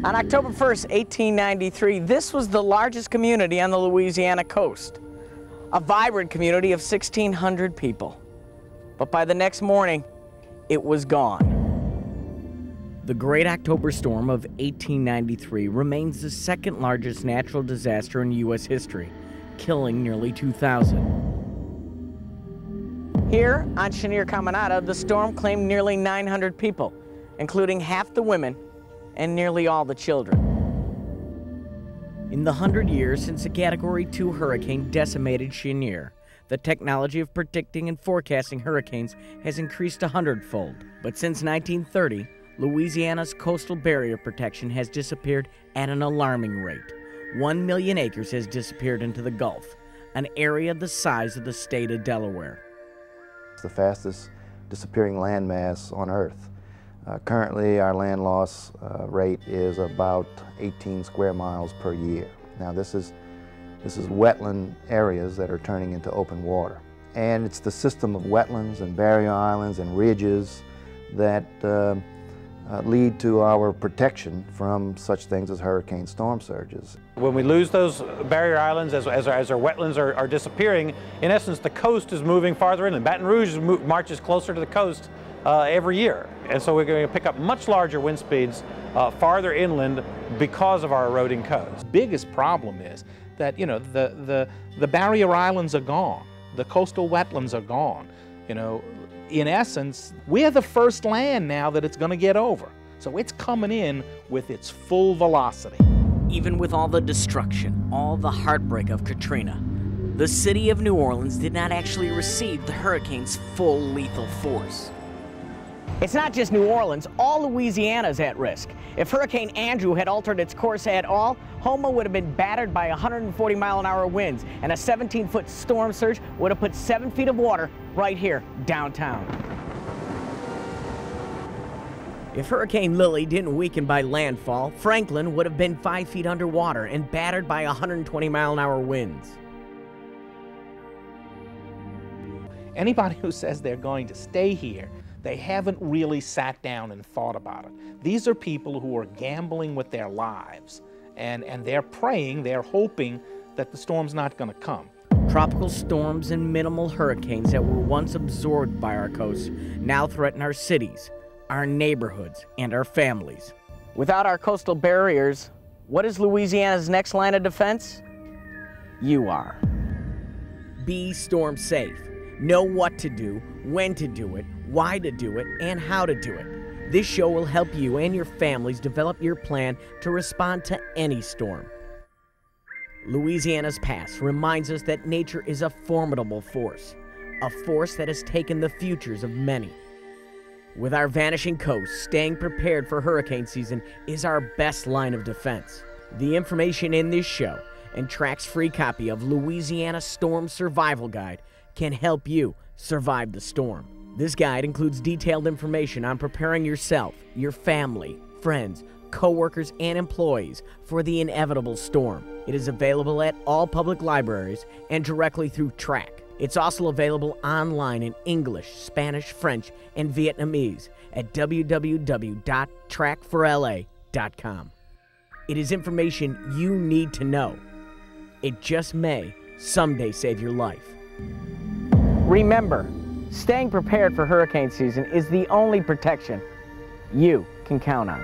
On October 1st, 1893, this was the largest community on the Louisiana coast, a vibrant community of 1,600 people. But by the next morning, it was gone. The Great October Storm of 1893 remains the second largest natural disaster in U.S. history, killing nearly 2,000. Here on Chenier Caminada, the storm claimed nearly 900 people, including half the women and nearly all the children. In the 100 years since a Category 2 hurricane decimated Chenier, the technology of predicting and forecasting hurricanes has increased 100-fold. But since 1930, Louisiana's coastal barrier protection has disappeared at an alarming rate. 1 million acres has disappeared into the Gulf, an area the size of the state of Delaware. It's the fastest disappearing landmass on Earth. Currently, our land loss rate is about 18 square miles per year. Now, this is wetland areas that are turning into open water. And it's the system of wetlands and barrier islands and ridges that lead to our protection from such things as hurricane storm surges. When we lose those barrier islands, as our wetlands are disappearing, in essence the coast is moving farther inland. Baton Rouge marches closer to the coast every year. And so we're going to pick up much larger wind speeds farther inland because of our eroding coast. The biggest problem is that, you know, the barrier islands are gone. The coastal wetlands are gone. You know, in essence, we're the first land now that it's going to get over. So it's coming in with its full velocity. Even with all the destruction, all the heartbreak of Katrina, the city of New Orleans did not actually receive the hurricane's full lethal force. It's not just New Orleans, all Louisiana is at risk. If Hurricane Andrew had altered its course at all, Houma would have been battered by 140-mile-an-hour winds, and a 17-foot storm surge would have put 7 feet of water right here downtown. If Hurricane Lily didn't weaken by landfall, Franklin would have been 5 feet underwater and battered by 120-mile-an-hour winds. Anybody who says they're going to stay here, they haven't really sat down and thought about it. These are people who are gambling with their lives, and they're praying, they're hoping that the storm's not going to come. Tropical storms and minimal hurricanes that were once absorbed by our coast now threaten our cities, our neighborhoods, and our families. Without our coastal barriers, what is Louisiana's next line of defense? You are. Be storm safe. Know what to do, when to do it, why to do it, and how to do it. This show will help you and your families develop your plan to respond to any storm. Louisiana's past reminds us that nature is a formidable force, a force that has taken the futures of many. With our vanishing coast, staying prepared for hurricane season is our best line of defense. The information in this show and Track's free copy of Louisiana Storm Survival Guide can help you survive the storm. This guide includes detailed information on preparing yourself, your family, friends, co-workers, and employees for the inevitable storm. It is available at all public libraries and directly through Track. It's also available online in English, Spanish, French, and Vietnamese at www.trackforla.com. It is information you need to know. It just may someday save your life. Remember, staying prepared for hurricane season is the only protection you can count on.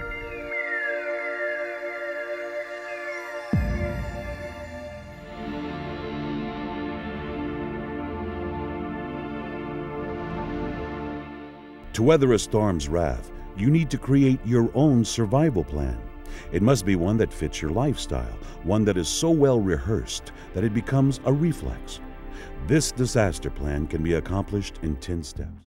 To weather a storm's wrath, you need to create your own survival plan. It must be one that fits your lifestyle, one that is so well rehearsed that it becomes a reflex. This disaster plan can be accomplished in 10 steps.